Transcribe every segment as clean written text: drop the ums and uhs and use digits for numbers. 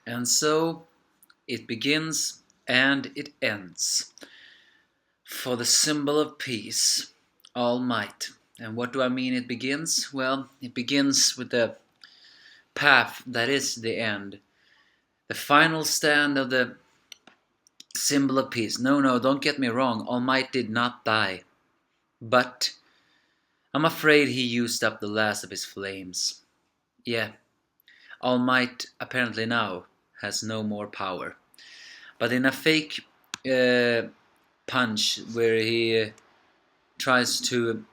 And so it begins and it ends. For the symbol of peace, All Might. And what do I mean it begins? Well, it begins with the path that is the end. The final stand of the symbol of peace. No, don't get me wrong. All Might did not die. But I'm afraid he used up the last of his flames. Yeah, All Might apparently now has no more power. But in a fake punch where he tries to,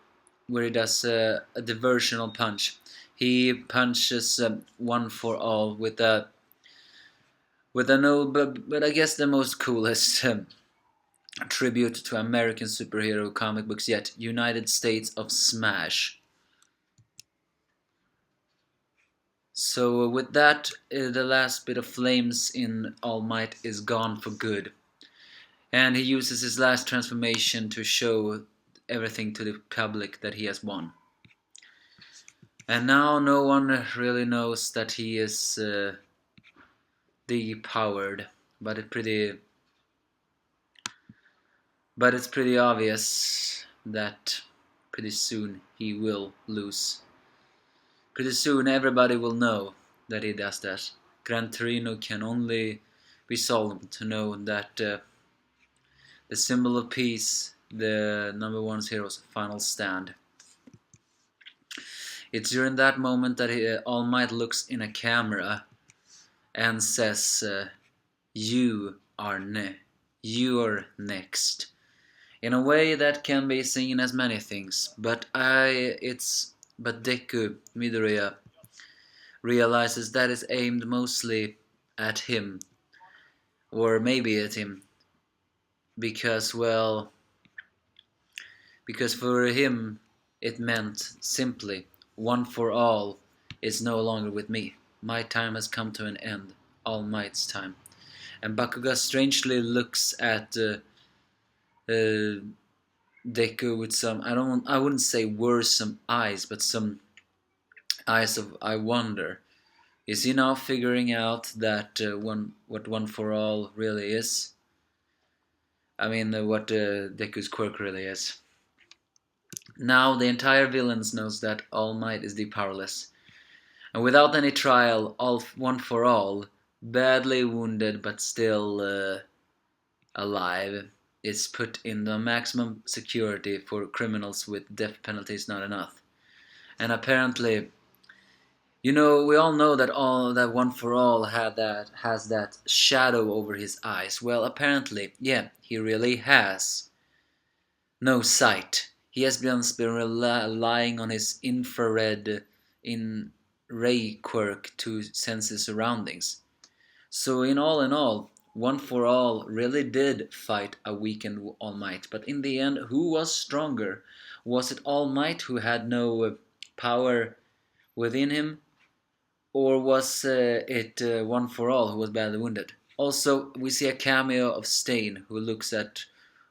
where he does a diversional punch, he punches one for all with a no, but I guess the most coolest tribute to American superhero comic books yet, United States of Smash. So with that, the last bit of flames in All Might is gone for good. And he uses his last transformation to show everything to the public that he has won. And now no one really knows that he is depowered, but it's pretty obvious that pretty soon he will lose. Pretty soon everybody will know that he does that. Gran Torino can only be solved to know that the symbol of peace, the number one hero's final stand. It's during that moment that All Might looks in a camera and says, you're next. In a way that can be seen as many things, but Deku Midoriya realizes that is aimed mostly at him, or maybe at him, because for him it meant simply, one for all is no longer with me. My time has come to an end, All Might's time. And Bakuga strangely looks at Deku with some, I wouldn't say worrisome eyes, but some eyes of I wonder. Is he now figuring out that what One for All really is? I mean, what Deku's quirk really is. Now the entire villains knows that All Might is the powerless, and without any trial, One for All, badly wounded but still alive, is put in the maximum security for criminals with death penalties not enough. And apparently, we all know that One for All has that shadow over his eyes. Well, apparently, yeah, he really has no sight. He has been relying on his infrared ray quirk to sense his surroundings. So in all, One for All really did fight a weakened All Might. But in the end, who was stronger? Was it All Might who had no power within him? Or was it One for All who was badly wounded? Also, we see a cameo of Stain, who looks at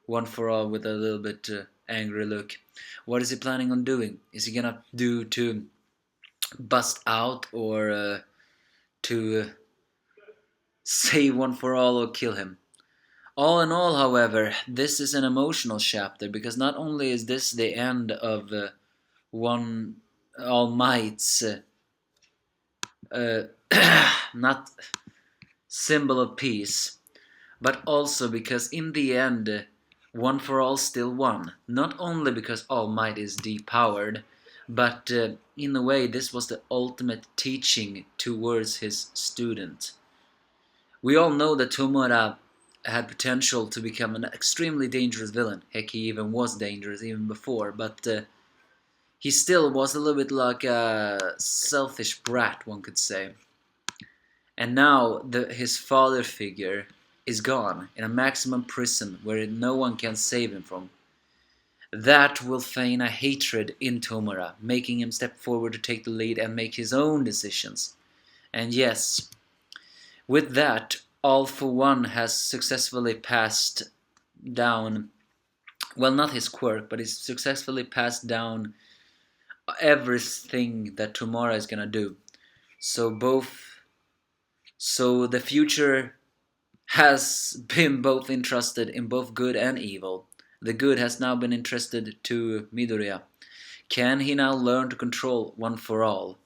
One for All with a little bit angry look. What is he planning on doing? Is he gonna do to bust out, or to save One for All or kill him? All in all, however, this is an emotional chapter, because not only is this the end of One All Might's not symbol of peace, but also because in the end, One for All still won. Not only because All Might is depowered, but in a way this was the ultimate teaching towards his student. We all know that Tomura had potential to become an extremely dangerous villain. Heck, he even was dangerous even before, but he still was a little bit like a selfish brat, one could say. And now his father figure is gone in a maximum prison where no one can save him from. That will feign a hatred in Tomura, making him step forward to take the lead and make his own decisions. And yes, with that, All for One has successfully passed down, well, not his quirk, but he's successfully passed down everything that Tomura is gonna do. So So the future has been both entrusted in both good and evil. The good has now been entrusted to Midoriya. Can he now learn to control One for All?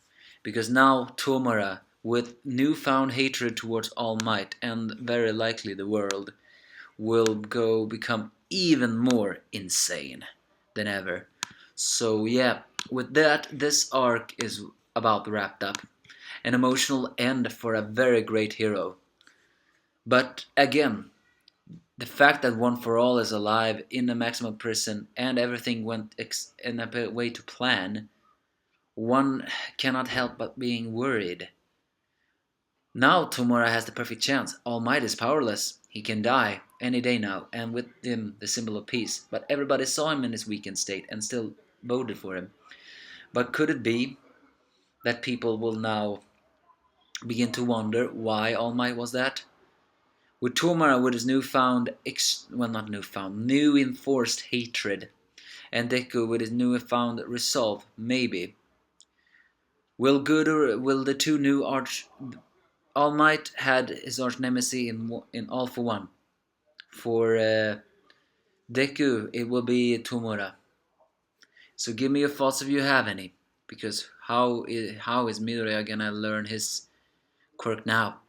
Because now Tomura, with newfound hatred towards All Might and very likely the world, will go become even more insane than ever. So yeah, with that, this arc is about wrapped up. An emotional end for a very great hero. But again, the fact that One for All is alive in a maximum prison and everything went in a way to plan, one cannot help but being worried. Now Tomura has the perfect chance. All Might is powerless. He can die any day now, and with him the symbol of peace. But everybody saw him in his weakened state and still voted for him. But could it be that people will now begin to wonder why All Might was that? With Tomura with his not newfound, new enforced hatred, and Deku with his newfound resolve, maybe. Will the two new All Might had his arch nemesis in All for One. For Deku, it will be Tomura. So give me your thoughts if you have any, because how is Midoriya gonna learn his quirk now?